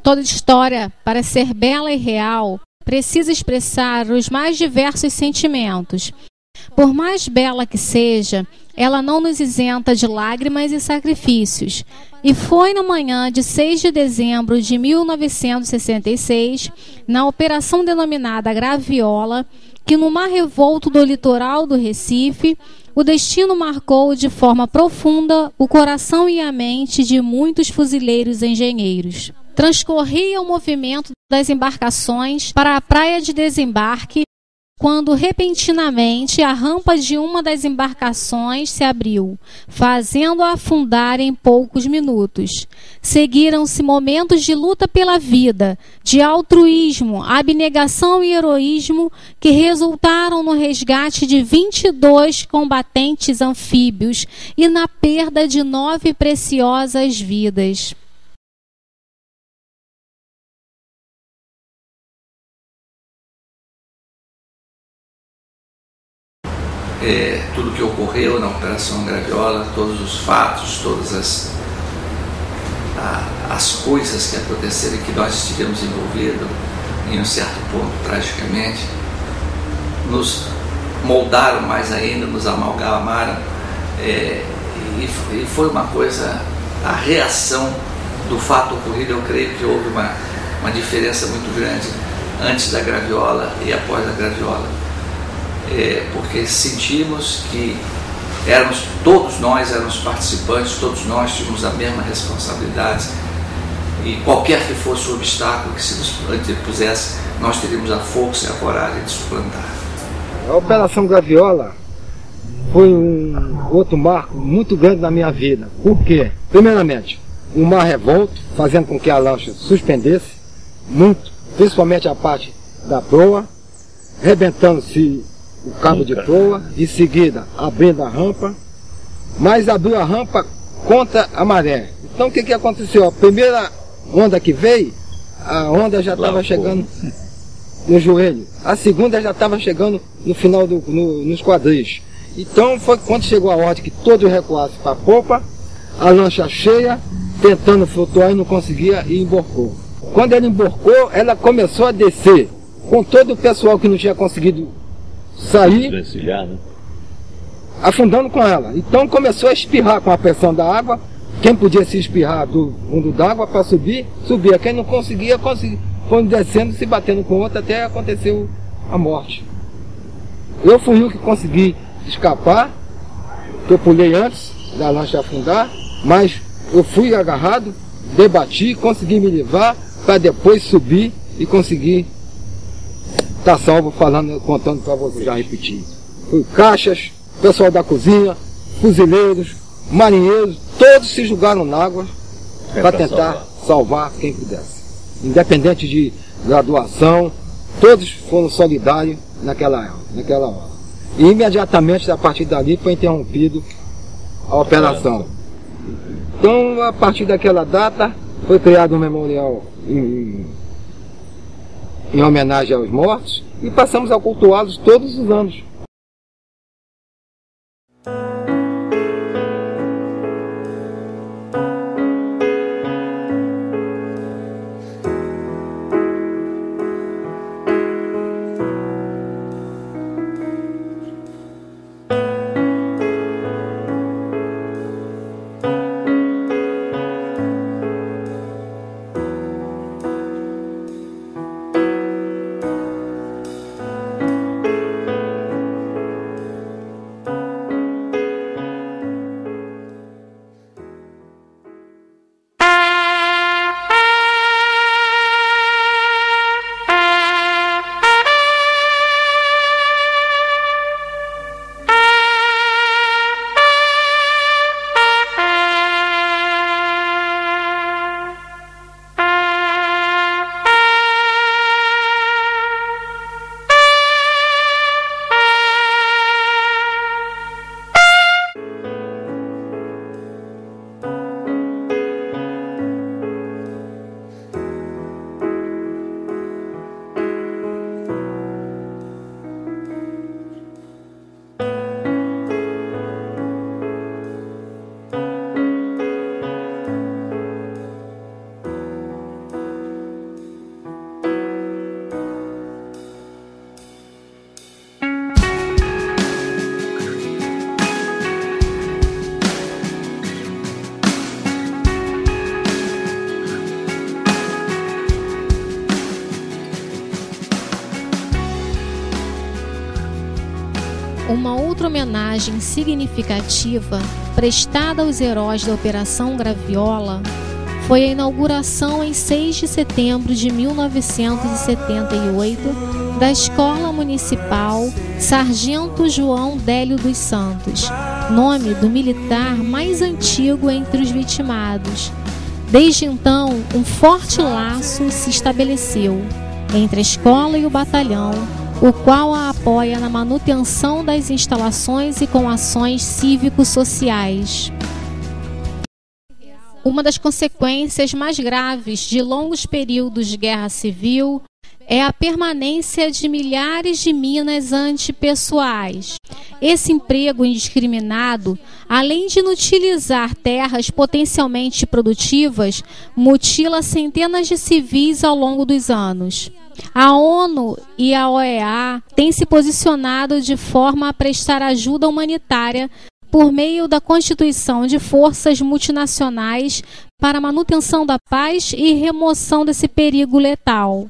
Toda história, para ser bela e real, precisa expressar os mais diversos sentimentos. Por mais bela que seja, ela não nos isenta de lágrimas e sacrifícios. E foi na manhã de 6 de dezembro de 1966, na operação denominada Graviola, que no mar revolto do litoral do Recife, o destino marcou de forma profunda o coração e a mente de muitos fuzileiros e engenheiros. Transcorria o movimento das embarcações para a praia de desembarque, quando repentinamente a rampa de uma das embarcações se abriu, fazendo-a afundar em poucos minutos. Seguiram-se momentos de luta pela vida, de altruísmo, abnegação e heroísmo, que resultaram no resgate de 22 combatentes anfíbios e na perda de 9 preciosas vidas. Tudo que ocorreu na Operação Graviola, todos os fatos, todas as coisas que aconteceram e que nós estivemos envolvidos em um certo ponto, tragicamente, nos moldaram mais ainda, nos amalgamaram, e foi uma coisa, a reação do fato ocorrido, eu creio que houve uma diferença muito grande antes da Graviola e após a Graviola. Porque sentimos que todos nós éramos participantes, todos nós tínhamos a mesma responsabilidade, e qualquer que fosse o obstáculo que se nos antepusesse, nós teríamos a força e a coragem de suplantar. A Operação Graviola foi um outro marco muito grande na minha vida. Por quê? Primeiramente, o mar revolto, fazendo com que a lancha suspendesse muito, principalmente a parte da proa, rebentando-se o cabo de proa, em seguida abrindo a rampa, mas abriu a rampa contra a maré. Então o que aconteceu? A primeira onda que veio, a onda já estava chegando no joelho, a segunda já estava chegando no final nos quadris. Então foi quando chegou a ordem que todos recuassem para a popa, a lancha cheia, tentando flutuar e não conseguia, e emborcou. Quando ela emborcou, ela começou a descer, com todo o pessoal que não tinha conseguido sair, né? Afundando com ela. Então começou a espirrar com a pressão da água. Quem podia se espirrar do fundo d'água para subir, subia. Quem não conseguia, foi descendo, se batendo com outra, até aconteceu a morte. Eu fui o que consegui escapar, que eu pulei antes da lancha afundar, mas eu fui agarrado, debati, consegui me livrar, para depois subir e conseguir estar salvo, contando para vocês, já repeti. Foi caixas, pessoal da cozinha, fuzileiros, marinheiros, todos se jogaram na água para tentar salvar quem pudesse. Independente de graduação, todos foram solidários naquela hora. E imediatamente, a partir dali, foi interrompido a operação. Então, a partir daquela data, foi criado um memorial em homenagem aos mortos, e passamos a cultuá-los todos os anos. Uma outra homenagem significativa prestada aos heróis da Operação Graviola foi a inauguração em 6 de setembro de 1978 da Escola Municipal Sargento João Délio dos Santos, nome do militar mais antigo entre os vitimados. Desde então, um forte laço se estabeleceu entre a escola e o batalhão, o qual a apoia na manutenção das instalações e com ações cívico-sociais. Uma das consequências mais graves de longos períodos de guerra civil é a permanência de milhares de minas antipessoais. Esse emprego indiscriminado, além de inutilizar terras potencialmente produtivas, mutila centenas de civis ao longo dos anos. A ONU e a OEA têm se posicionado de forma a prestar ajuda humanitária por meio da constituição de forças multinacionais para a manutenção da paz e remoção desse perigo letal.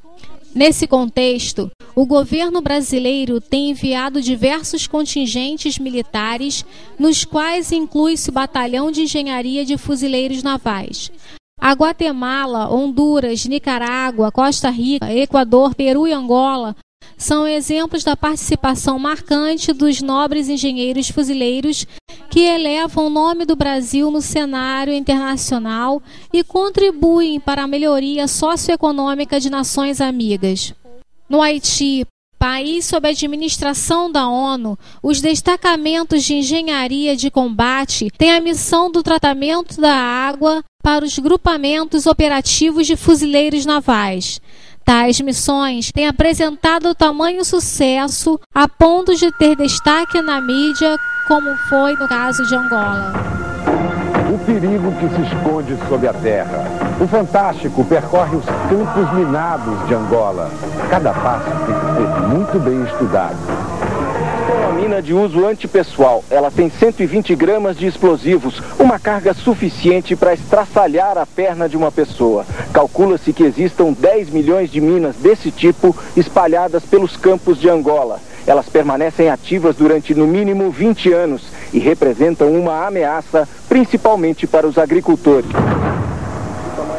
Nesse contexto, o governo brasileiro tem enviado diversos contingentes militares, nos quais inclui-se o Batalhão de Engenharia de Fuzileiros Navais. A Guatemala, Honduras, Nicarágua, Costa Rica, Equador, Peru e Angola são exemplos da participação marcante dos nobres engenheiros fuzileiros que elevam o nome do Brasil no cenário internacional e contribuem para a melhoria socioeconômica de nações amigas. No Haiti, país sob a administração da ONU, os destacamentos de engenharia de combate têm a missão do tratamento da água para os grupamentos operativos de fuzileiros navais. Tais missões têm apresentado tamanho sucesso a ponto de ter destaque na mídia, como foi no caso de Angola. O perigo que se esconde sob a terra. O Fantástico percorre os campos minados de Angola. Cada passo tem que ser muito bem estudado. É uma mina de uso antipessoal. Ela tem 120 gramas de explosivos, uma carga suficiente para estraçalhar a perna de uma pessoa. Calcula-se que existam 10 milhões de minas desse tipo espalhadas pelos campos de Angola. Elas permanecem ativas durante no mínimo 20 anos e representam uma ameaça, principalmente para os agricultores.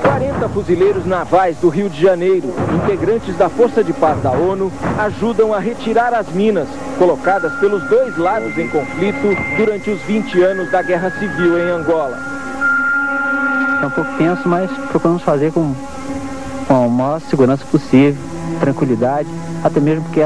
40 fuzileiros navais do Rio de Janeiro, integrantes da Força de Paz da ONU, ajudam a retirar as minas colocadas pelos dois lados em conflito durante os 20 anos da Guerra Civil em Angola. É um pouco tenso, mas procuramos fazer com a maior segurança possível, tranquilidade, até mesmo porque